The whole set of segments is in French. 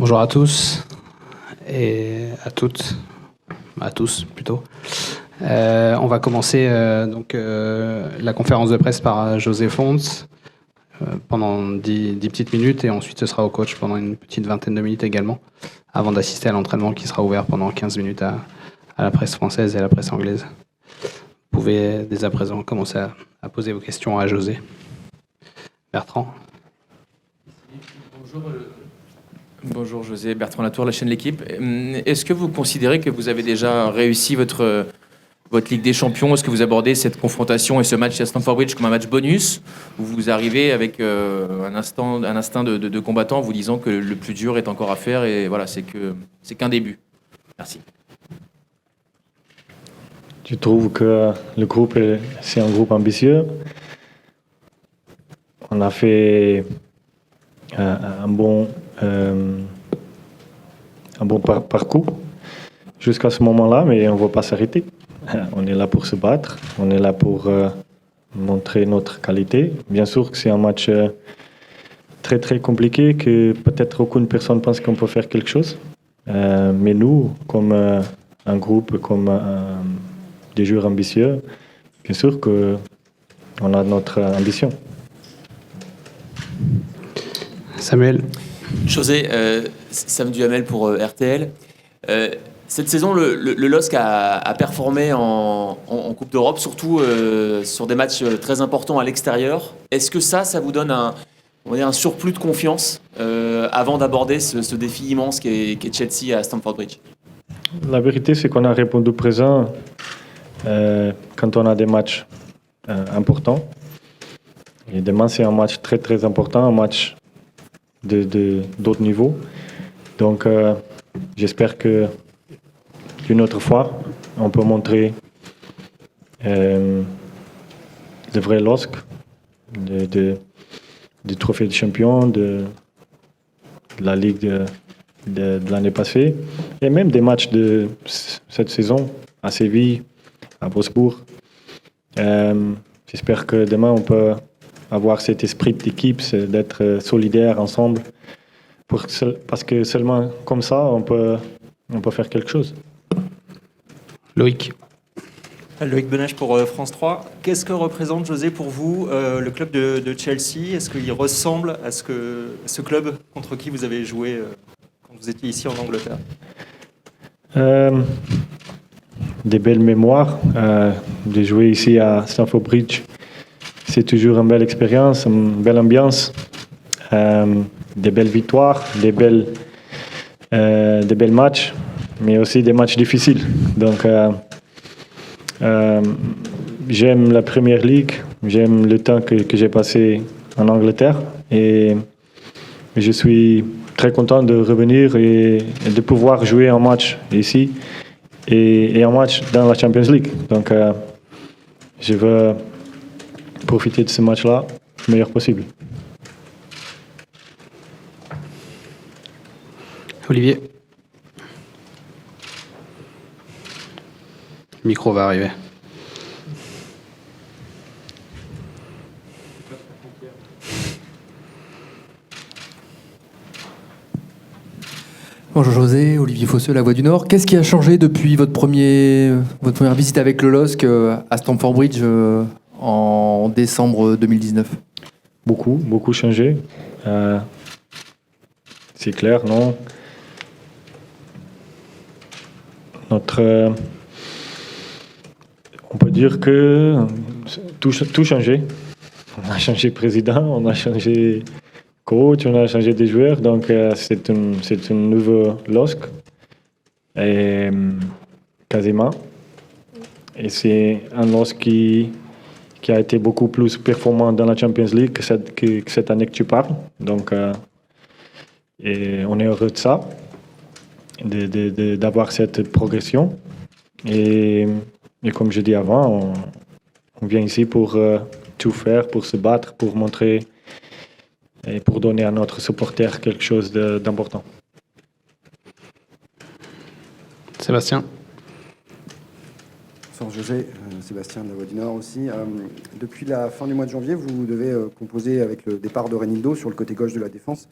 Bonjour à tous et à toutes, à tous plutôt. On va commencer la conférence de presse par José Fons pendant 10 petites minutes et ensuite ce sera au coach pendant une petite vingtaine de minutes également avant d'assister à l'entraînement qui sera ouvert pendant 15 minutes à la presse française et à la presse anglaise. Vous pouvez dès à présent commencer à poser vos questions à José. Bertrand. Bonjour José, Bertrand Latour, la chaîne L'Équipe. Est-ce que vous considérez que vous avez déjà réussi votre Ligue des Champions? Est-ce que vous abordez cette confrontation et ce match à Stamford Bridge comme un match bonus? Ou vous arrivez avec un instinct de combattant en vous disant que le plus dur est encore à faire et voilà, c'est qu'un début? Merci. Je trouve que le groupe, c'est un groupe ambitieux. On a fait un bon parcours jusqu'à ce moment-là, mais on ne va pas s'arrêter. On est là pour se battre, on est là pour montrer notre qualité. Bien sûr que c'est un match très très compliqué, que peut-être aucune personne pense qu'on peut faire quelque chose. Mais nous, comme un groupe, comme des joueurs ambitieux, bien sûr qu'on a notre ambition. Samuel. José, Sam Duhamel pour RTL. Cette saison, le LOSC a performé en Coupe d'Europe, surtout sur des matchs très importants à l'extérieur. Est-ce que ça vous donne un surplus de confiance avant d'aborder ce défi immense qu'est Chelsea à Stamford Bridge? La vérité, c'est qu'on a répondu présent quand on a des matchs importants. Et demain, c'est un match très très important, un match d'autres niveaux. Donc, j'espère que une autre fois, on peut montrer le vrai LOSC, du trophée de champion, de la Ligue de l'année passée, et même des matchs de cette saison à Séville, à Wolfsburg. J'espère que demain, on peut avoir cet esprit d'équipe, d'être solidaires ensemble, parce que seulement comme ça, on peut faire quelque chose. Loïc. Loïc Benach pour France 3. Qu'est-ce que représente, José, pour vous, le club de Chelsea? Est-ce qu'il ressemble à ce club contre qui vous avez joué quand vous étiez ici en Angleterre? Des belles mémoires. De jouer ici à Stamford Bridge, c'est toujours une belle expérience, une belle ambiance, des belles victoires, des belles matchs, mais aussi des matchs difficiles. Donc, j'aime la Premier League, j'aime le temps que j'ai passé en Angleterre et je suis très content de revenir et de pouvoir jouer un match ici et un match dans la Champions League. Donc, je veux profiter de ce match-là le meilleur possible. Olivier. Le micro va arriver. Bonjour José, Olivier Fosseux, La Voix du Nord. Qu'est-ce qui a changé depuis votre première visite avec le LOSC à Stamford Bridge en décembre 2019? Beaucoup changé. C'est clair, non? On peut dire que tout changé. On a changé président, on a changé coach, on a changé des joueurs, donc c'est un nouveau LOSC, quasiment. Et c'est un LOSC qui a été beaucoup plus performant dans la Champions League que cette année que tu parles. Donc, et on est heureux de ça, d'avoir cette progression. Et comme je dis avant, on vient ici pour tout faire, pour se battre, pour montrer et pour donner à notre supporter quelque chose d'important. Sébastien. Bonsoir José, Sébastien de La Voix du Nord aussi. Depuis la fin du mois de janvier, vous devez composer avec le départ de Renildo sur le côté gauche de la défense.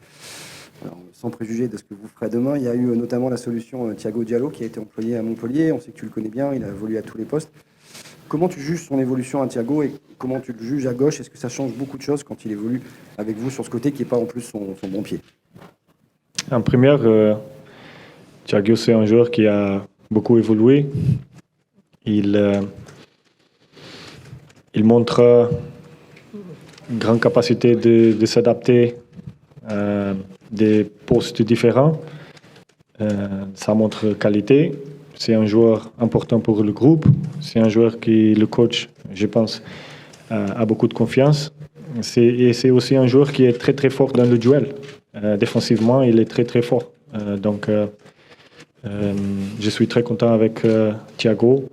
Alors, sans préjuger de ce que vous ferez demain. Il y a eu notamment la solution Thiago Diallo qui a été employée à Montpellier. On sait que tu le connais bien, il a évolué à tous les postes. Comment tu juges son évolution à Thiago et comment tu le juges à gauche? Est-ce que ça change beaucoup de choses quand il évolue avec vous sur ce côté qui n'est pas en plus son bon pied? En première, Thiago, c'est un joueur qui a beaucoup évolué. Il montre une grande capacité de s'adapter à des postes différents. Ça montre qualité. C'est un joueur important pour le groupe. C'est un joueur qui, le coach, je pense, a beaucoup de confiance. Et c'est aussi un joueur qui est très très fort dans le duel. Défensivement, il est très très fort. Donc, je suis très content avec Thiago.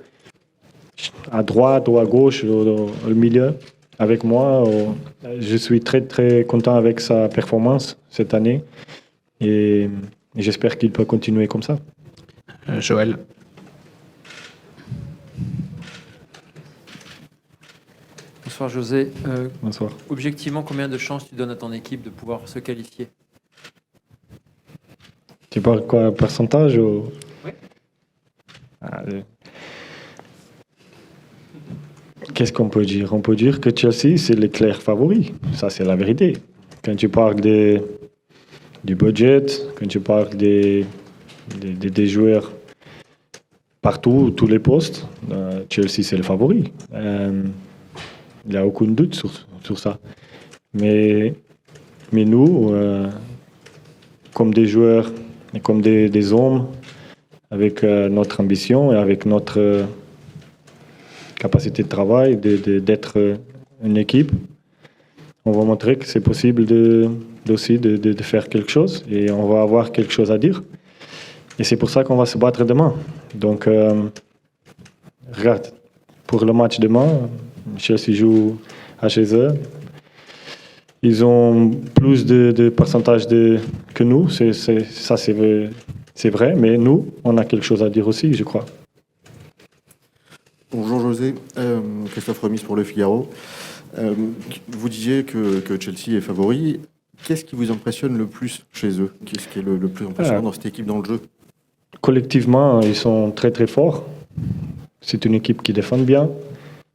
À droite ou à gauche, au milieu, avec moi. Je suis très très content avec sa performance cette année. Et j'espère qu'il peut continuer comme ça. Joël. Bonsoir José. Bonsoir. Objectivement, combien de chances tu donnes à ton équipe de pouvoir se qualifier? Tu parles quoi, pourcentage ou... Oui. Qu'est-ce qu'on peut dire? On peut dire que Chelsea, c'est le clair favori. Ça, c'est la vérité. Quand tu parles du budget, quand tu parles des joueurs partout, tous les postes, Chelsea, c'est le favori. Il n'y a aucun doute sur ça. Mais nous, comme des joueurs et comme des hommes, avec notre ambition et avec notre capacité de travail, d'être une équipe, on va montrer que c'est possible aussi de faire quelque chose et on va avoir quelque chose à dire. Et c'est pour ça qu'on va se battre demain. Donc, regarde, pour le match demain, Chelsea joue à chez eux. Ils ont plus de pourcentage que nous, c'est vrai, mais nous, on a quelque chose à dire aussi, je crois. Bonjour José, Christophe Remis pour Le Figaro. Vous disiez que Chelsea est favori. Qu'est-ce qui vous impressionne le plus chez eux? Qu'est-ce qui est le plus impressionnant dans cette équipe, dans le jeu? Collectivement, ils sont très très forts. C'est une équipe qui défend bien.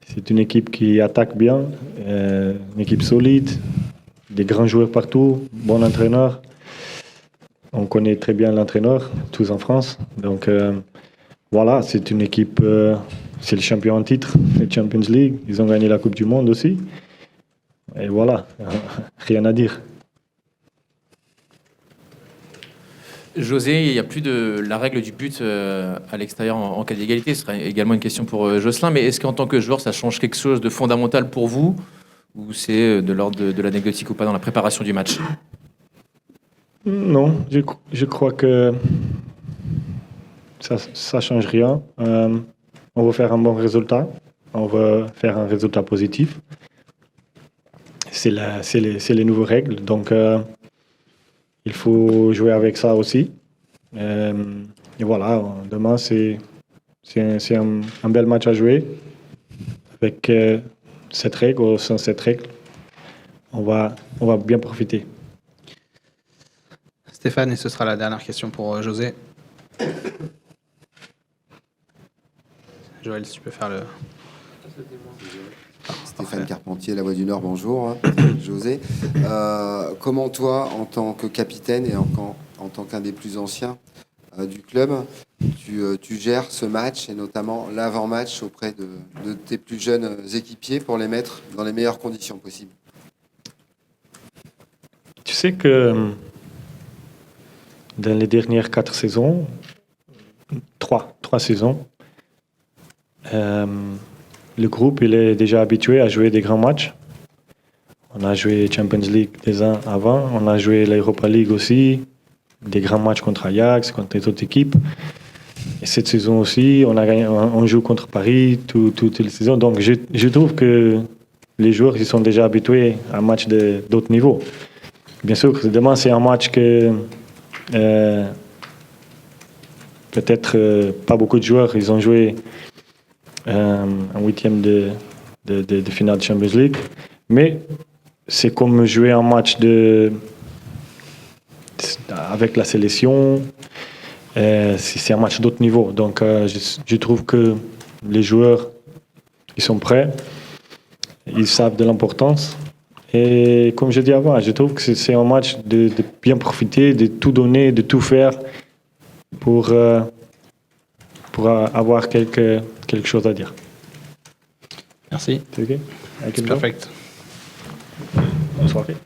C'est une équipe qui attaque bien. Une équipe solide. Des grands joueurs partout. Bon entraîneur. On connaît très bien l'entraîneur, tous en France. Donc voilà, c'est une équipe... c'est le champion en titre, la Champions League. Ils ont gagné la Coupe du Monde aussi. Et voilà, rien à dire. José, il n'y a plus de la règle du but à l'extérieur en cas d'égalité. Ce sera également une question pour Jocelyn. Mais est-ce qu'en tant que joueur, ça change quelque chose de fondamental pour vous? Ou c'est de l'ordre de l'anecdotique ou pas dans la préparation du match? Non, je crois que ça ne change rien. On va faire un bon résultat. On va faire un résultat positif. C'est les nouvelles règles. Donc, il faut jouer avec ça aussi. Et voilà, demain, c'est un bel match à jouer. Avec cette règle ou sans cette règle, on va bien profiter. Stéphane, et ce sera la dernière question pour José. Joël, si tu peux faire le... Stéphane Carpentier, La Voix du Nord, bonjour. José, comment toi, en tant que capitaine et en tant qu'un des plus anciens du club, tu gères ce match et notamment l'avant-match auprès de tes plus jeunes équipiers pour les mettre dans les meilleures conditions possibles? Tu sais que dans les dernières 4 saisons, 3 saisons, le groupe il est déjà habitué à jouer des grands matchs. On a joué Champions League des ans avant, on a joué l'Europa League aussi, des grands matchs contre Ajax, contre les autres équipes. Et cette saison aussi, on joue contre Paris toutes les saisons. Donc je trouve que les joueurs ils sont déjà habitués à un match d'autres niveaux. Bien sûr, demain c'est un match que peut-être pas beaucoup de joueurs ils ont joué un 8e de finale de Champions League, mais c'est comme jouer un match avec la sélection, c'est un match d'autre niveau. Donc je trouve que les joueurs, ils sont prêts, ils savent de l'importance. Et comme je dis avant, je trouve que c'est un match de bien profiter, de tout donner, de tout faire pour avoir quelque chose à dire. Merci. C'est OK? C'est perfect. Bonne soirée.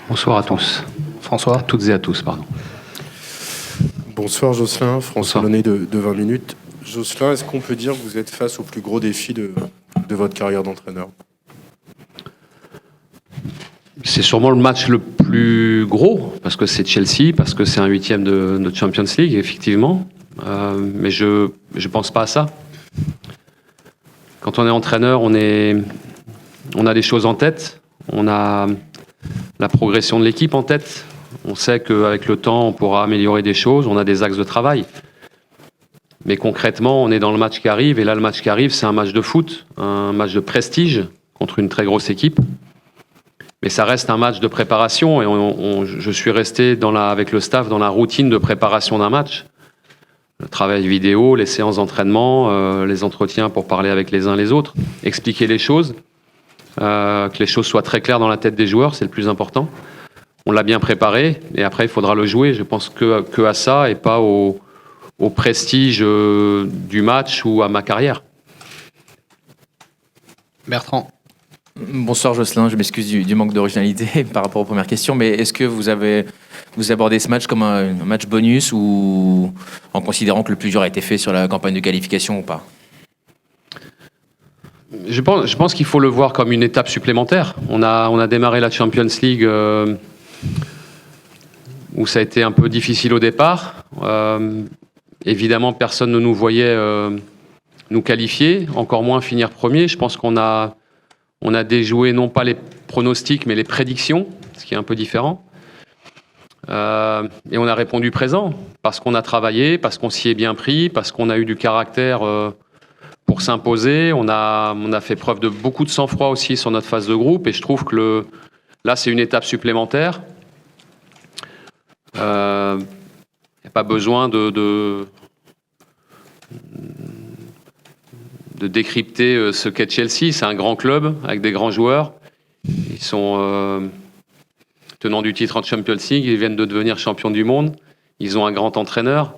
Bonsoir à tous. François. À toutes et à tous, pardon. Bonsoir Jocelyn, François Bonsoir. Launay de 20 minutes. Jocelyn, est-ce qu'on peut dire que vous êtes face au plus gros défi de votre carrière d'entraîneur? C'est sûrement le match le plus gros, parce que c'est Chelsea, parce que c'est un 8e de Champions League, effectivement. Mais je pense pas à ça. Quand on est entraîneur, on a des choses en tête. On a la progression de l'équipe en tête. On sait qu'avec le temps, on pourra améliorer des choses. On a des axes de travail. Mais concrètement, on est dans le match qui arrive. Et là, le match qui arrive, c'est un match de foot, un match de prestige contre une très grosse équipe. Mais ça reste un match de préparation. Et je suis resté avec le staff dans la routine de préparation d'un match. Le travail vidéo, les séances d'entraînement, les entretiens pour parler avec les uns les autres, expliquer les choses, que les choses soient très claires dans la tête des joueurs, c'est le plus important. On l'a bien préparé et après il faudra le jouer. Je pense que à ça et pas au prestige du match ou à ma carrière. Bertrand. Bonsoir Jocelyn, je m'excuse du manque d'originalité par rapport aux premières questions, mais est-ce que vous abordez ce match comme un match bonus ou en considérant que le plus dur a été fait sur la campagne de qualification ou pas? Je pense qu'il faut le voir comme une étape supplémentaire. On a démarré la Champions League où ça a été un peu difficile au départ. Évidemment, personne ne nous voyait nous qualifier, encore moins finir premier. Je pense qu'on a déjoué non pas les pronostics, mais les prédictions, ce qui est un peu différent. Et on a répondu présent, parce qu'on a travaillé, parce qu'on s'y est bien pris, parce qu'on a eu du caractère pour s'imposer. On a fait preuve de beaucoup de sang-froid aussi sur notre phase de groupe, et je trouve que là, c'est une étape supplémentaire. Il n'y a pas besoin de décrypter ce qu'est Chelsea. C'est un grand club avec des grands joueurs. Ils sont tenants du titre en Champions League. Ils viennent de devenir champions du monde. Ils ont un grand entraîneur.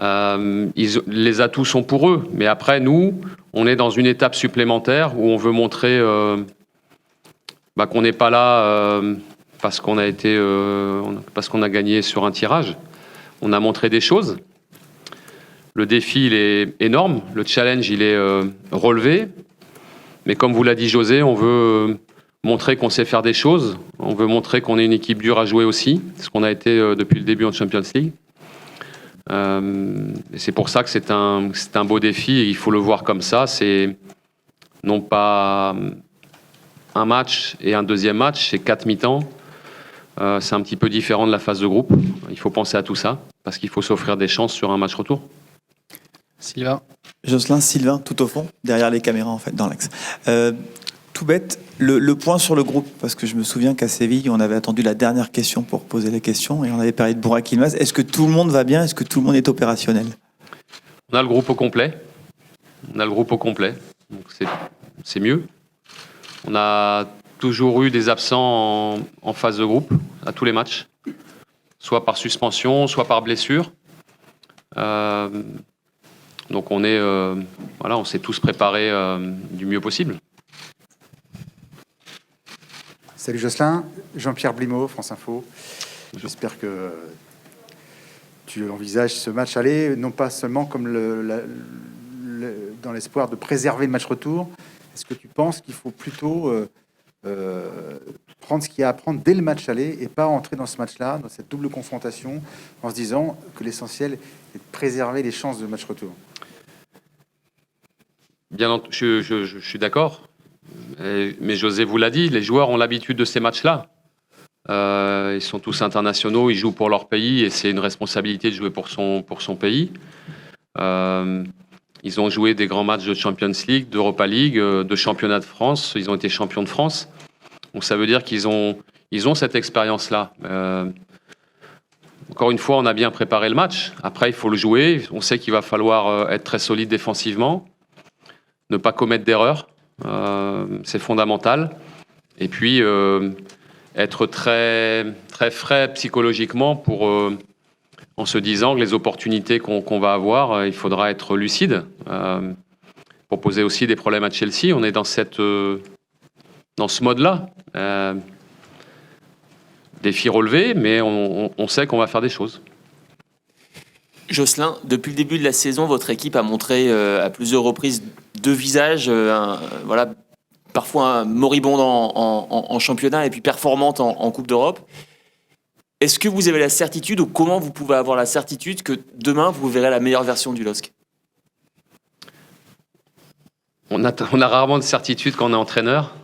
Les atouts sont pour eux. Mais après, nous, on est dans une étape supplémentaire où on veut montrer qu'on n'est pas là parce qu'on a gagné sur un tirage. On a montré des choses. Le défi, il est énorme. Le challenge, il est relevé. Mais comme vous l'a dit José, on veut montrer qu'on sait faire des choses. On veut montrer qu'on est une équipe dure à jouer aussi, ce qu'on a été depuis le début en Champions League. Et c'est pour ça que c'est un beau défi et il faut le voir comme ça. C'est non pas un match et un deuxième match, c'est 4 mi-temps. C'est un petit peu différent de la phase de groupe. Il faut penser à tout ça parce qu'il faut s'offrir des chances sur un match retour. Sylvain. Jocelyn, Sylvain, tout au fond, derrière les caméras en fait, dans l'axe. Tout bête, le point sur le groupe, parce que je me souviens qu'à Séville, on avait attendu la dernière question pour poser les questions et on avait parlé de Burak Yılmaz. Est-ce que tout le monde va bien? Est-ce que tout le monde est opérationnel? On a le groupe au complet. Donc c'est mieux. On a toujours eu des absents en phase de groupe à tous les matchs, soit par suspension, soit par blessure. Donc on s'est tous préparés du mieux possible. Salut Jocelyn, Jean-Pierre Blimaud, France Info. J'espère que tu envisages ce match aller, non pas seulement comme dans l'espoir de préserver le match retour. Est-ce que tu penses qu'il faut plutôt prendre ce qu'il y a à prendre dès le match aller et pas entrer dans ce match-là, dans cette double confrontation, en se disant que l'essentiel est de préserver les chances de match retour? Bien, je suis d'accord. Mais José vous l'a dit, les joueurs ont l'habitude de ces matchs-là. Ils sont tous internationaux, ils jouent pour leur pays et c'est une responsabilité de jouer pour son pays. Ils ont joué des grands matchs de Champions League, d'Europa League, de championnat de France. Ils ont été champions de France. Donc ça veut dire qu'ils ont cette expérience-là. Encore une fois, on a bien préparé le match. Après, il faut le jouer. On sait qu'il va falloir être très solide défensivement, ne pas commettre d'erreurs. C'est fondamental. Et puis, être très, très frais psychologiquement en se disant que les opportunités qu'on va avoir, il faudra être lucide. Pour poser aussi des problèmes à Chelsea, on est dans ce mode-là. Défi relevé, mais on sait qu'on va faire des choses. Jocelyn, depuis le début de la saison, votre équipe a montré à plusieurs reprises deux visages, parfois moribonde en championnat et puis performante en Coupe d'Europe. Est-ce que vous avez la certitude, ou comment vous pouvez avoir la certitude que demain vous verrez la meilleure version du LOSC? On a rarement de certitude quand on est entraîneur.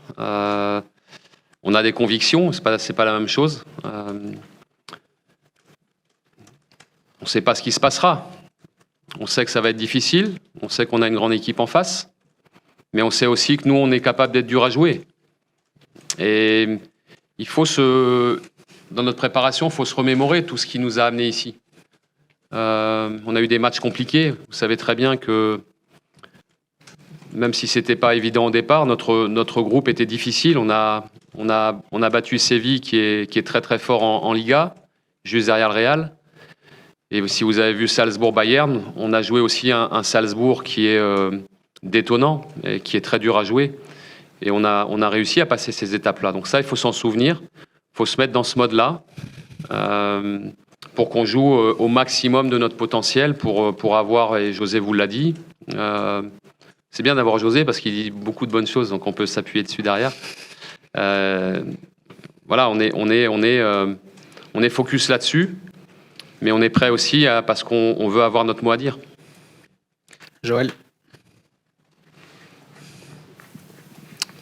On a des convictions, c'est pas la même chose. On ne sait pas ce qui se passera. On sait que ça va être difficile. On sait qu'on a une grande équipe en face. Mais on sait aussi que nous, on est capable d'être dur à jouer. Et il faut dans notre préparation, il faut se remémorer tout ce qui nous a amenés ici. On a eu des matchs compliqués. Vous savez très bien que même si c'était pas évident au départ, notre groupe était difficile. On a battu Séville qui est très très fort en Liga, juste derrière le Real. Et si vous avez vu Salzbourg-Bayern, on a joué aussi un Salzbourg qui est détonnant et qui est très dur à jouer. Et on a réussi à passer ces étapes-là. Donc ça, il faut s'en souvenir. Il faut se mettre dans ce mode-là pour qu'on joue au maximum de notre potentiel pour avoir, et José vous l'a dit, c'est bien d'avoir José parce qu'il dit beaucoup de bonnes choses, donc on peut s'appuyer dessus derrière. Voilà, on est focus là-dessus, mais on est prêt aussi parce qu'on veut avoir notre mot à dire. Joël.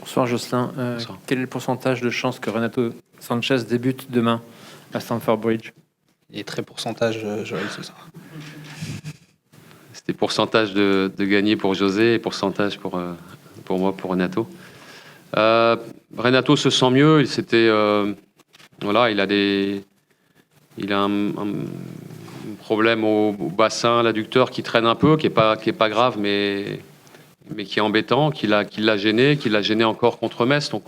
Bonsoir Jocelyn. Quel est le pourcentage de chances que Renato Sanchez débute demain à Stamford Bridge? Il est très pourcentage, Joël, c'est ça. C'était pourcentage de gagner pour José et pourcentage pour moi, pour Renato. Renato se sent mieux. Il a un problème au bassin, l'adducteur qui traîne un peu, qui est pas grave, mais qui est embêtant, qui l'a gêné encore contre Metz. Donc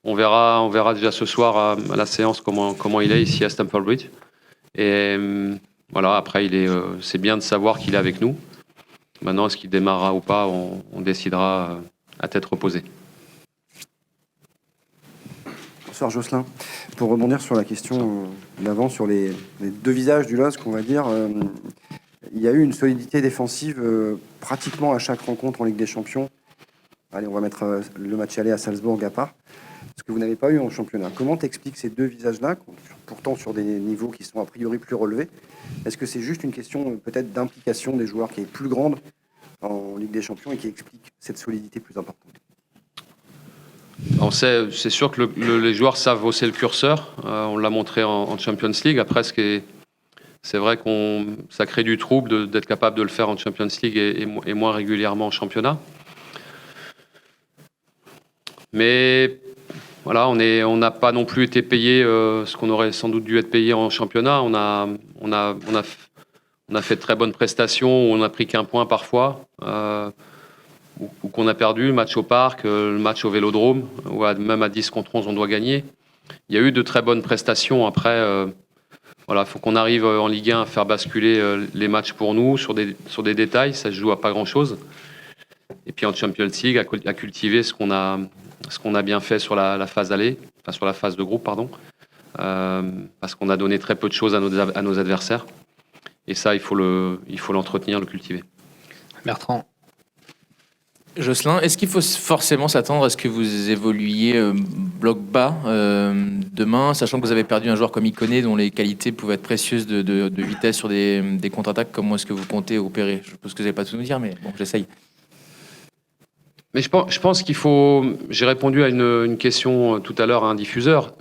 on verra déjà ce soir à la séance comment il est ici à Stamford Bridge. Et voilà, après c'est bien de savoir qu'il est avec nous. Maintenant, est-ce qu'il démarrera ou pas, on décidera à tête reposée. Bonsoir Jocelyn. Pour rebondir sur la question d'avant, sur les deux visages du LOSC, on va dire, il y a eu une solidité défensive pratiquement à chaque rencontre en Ligue des Champions. Allez, on va mettre le match aller à Salzbourg à part, ce que vous n'avez pas eu en championnat. Comment t'expliques ces deux visages-là, pourtant sur des niveaux qui sont a priori plus relevés? Est-ce que c'est juste une question peut-être d'implication des joueurs qui est plus grande en Ligue des Champions et qui explique cette solidité plus importante? C'est sûr que les joueurs savent hausser le curseur. On l'a montré en Champions League. Après, c'est vrai que ça crée du trouble d'être capable de le faire en Champions League et moins régulièrement en championnat. Mais voilà, on n'a pas non plus été payé ce qu'on aurait sans doute dû être payé en championnat. On a fait de très bonnes prestations. On n'a pris qu'un point parfois. Ou qu'on a perdu, le match au parc, le match au Vélodrome, ou même à 10 contre 11, on doit gagner. Il y a eu de très bonnes prestations. Après, voilà, faut qu'on arrive en Ligue 1 à faire basculer les matchs pour nous sur des détails. Ça se joue à pas grand-chose. Et puis en Champions League, à cultiver ce qu'on a bien fait sur la phase aller, enfin sur la phase de groupe, pardon, parce qu'on a donné très peu de choses à nos adversaires. Et ça, il faut l'entretenir, le cultiver. Bertrand. Jocelyn, est-ce qu'il faut forcément s'attendre à ce que vous évoluiez bloc bas demain, sachant que vous avez perdu un joueur comme Ikoné dont les qualités pouvaient être précieuses de vitesse sur des contre-attaques? Comment est-ce que vous comptez opérer? Je suppose que vous n'allez pas tout nous dire, mais bon, j'essaye. Mais je pense qu'il faut... J'ai répondu à une question tout à l'heure à un diffuseur.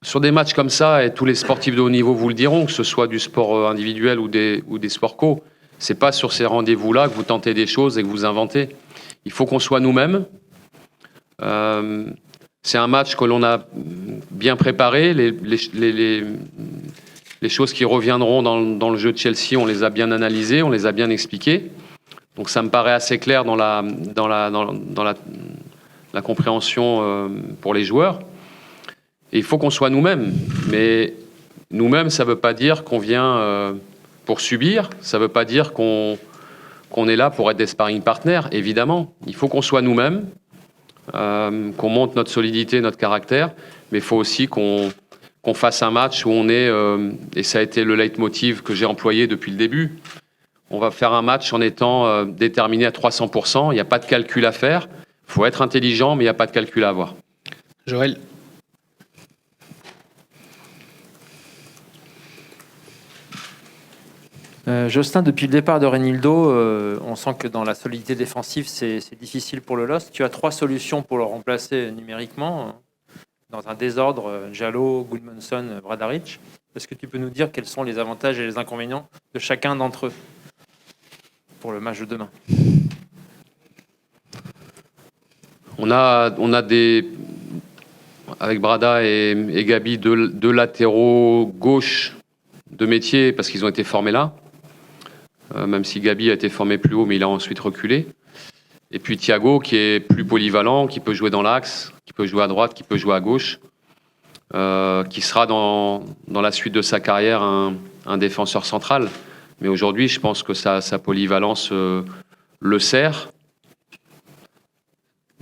sur des matchs comme ça, et tous les sportifs de haut niveau vous le diront, que ce soit du sport individuel ou des sports co, c'est pas sur ces rendez-vous-là que vous tentez des choses et que vous inventez. Il faut qu'on soit nous-mêmes. C'est un match que l'on a bien préparé. Les choses qui reviendront dans le jeu de Chelsea, on les a bien analysées, on les a bien expliquées. Donc ça me paraît assez clair dans la compréhension pour les joueurs. Et il faut qu'on soit nous-mêmes. Mais nous-mêmes, ça ne veut pas dire qu'on vient pour subir. Ça ne veut pas dire qu'on est là pour être des sparring partners, évidemment. Il faut qu'on soit nous-mêmes, qu'on montre notre solidité, notre caractère. Mais il faut aussi qu'on fasse un match où on est, et ça a été le leitmotiv que j'ai employé depuis le début, on va faire un match en étant déterminé à 300%. Il n'y a pas de calcul à faire. Il faut être intelligent, mais il n'y a pas de calcul à avoir. Joël. Jocelyn, depuis le départ de Renildo, on sent que dans la solidité défensive, c'est difficile pour le LOSC. Tu as 3 solutions pour le remplacer numériquement. Dans un désordre, Jallo, Gudmundsson, Bradaric. Est-ce que tu peux nous dire quels sont les avantages et les inconvénients de chacun d'entre eux pour le match de demain? On a des, avec Brada et Gabi, deux latéraux gauche de métier parce qu'ils ont été formés là. Même si Gabi a été formé plus haut, mais il a ensuite reculé. Et puis Thiago, qui est plus polyvalent, qui peut jouer dans l'axe, qui peut jouer à droite, qui peut jouer à gauche, qui sera dans la suite de sa carrière un défenseur central. Mais aujourd'hui, je pense que sa polyvalence le sert.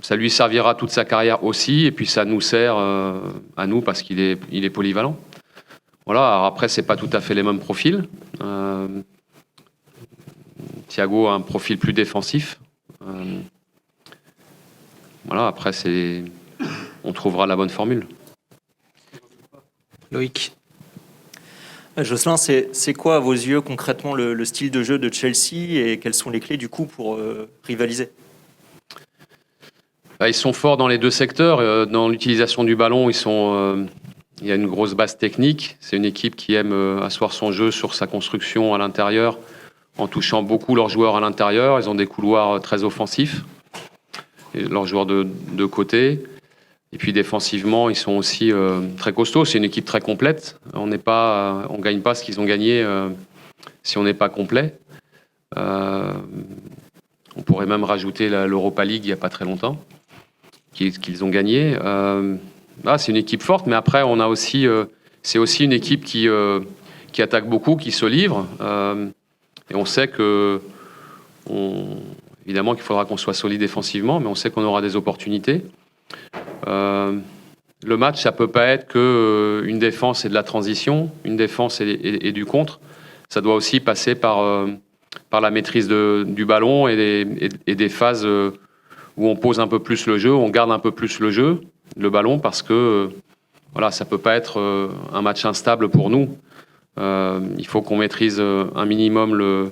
Ça lui servira toute sa carrière aussi, et puis ça nous sert à nous parce qu'il est polyvalent. Voilà. Alors après, c'est pas tout à fait les mêmes profils. Thiago a un profil plus défensif. Voilà. Après, on trouvera la bonne formule. Loïc. Jocelyn, c'est quoi à vos yeux concrètement le style de jeu de Chelsea et quelles sont les clés du coup pour rivaliser? Ils sont forts dans les deux secteurs. Dans l'utilisation du ballon, il y a une grosse base technique. C'est une équipe qui aime asseoir son jeu sur sa construction à l'intérieur, en touchant beaucoup leurs joueurs à l'intérieur. Ils ont des couloirs très offensifs, et leurs joueurs de côté. Et puis défensivement, ils sont aussi très costauds. C'est une équipe très complète. On gagne pas ce qu'ils ont gagné si on n'est pas complet. On pourrait même rajouter l'Europa League il n'y a pas très longtemps, qu'ils ont gagné. C'est une équipe forte, mais après, c'est aussi une équipe qui attaque beaucoup, qui se livre. Et on sait évidemment qu'il faudra qu'on soit solide défensivement, mais on sait qu'on aura des opportunités. Le match, ça peut pas être que une défense et de la transition, une défense et du contre. Ça doit aussi passer par la maîtrise du ballon et des phases où on pose un peu plus le jeu, on garde un peu plus le ballon, parce que voilà, ça peut pas être un match instable pour nous. Il faut qu'on maîtrise un minimum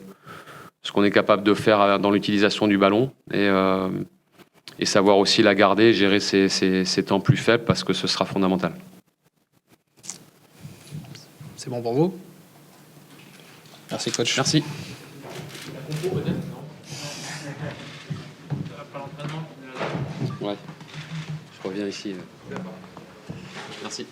ce qu'on est capable de faire dans l'utilisation du ballon et savoir aussi la garder, gérer ses temps plus faibles, parce que ce sera fondamental. C'est bon pour vous? Merci coach. Merci. Ouais. Je reviens ici. Merci.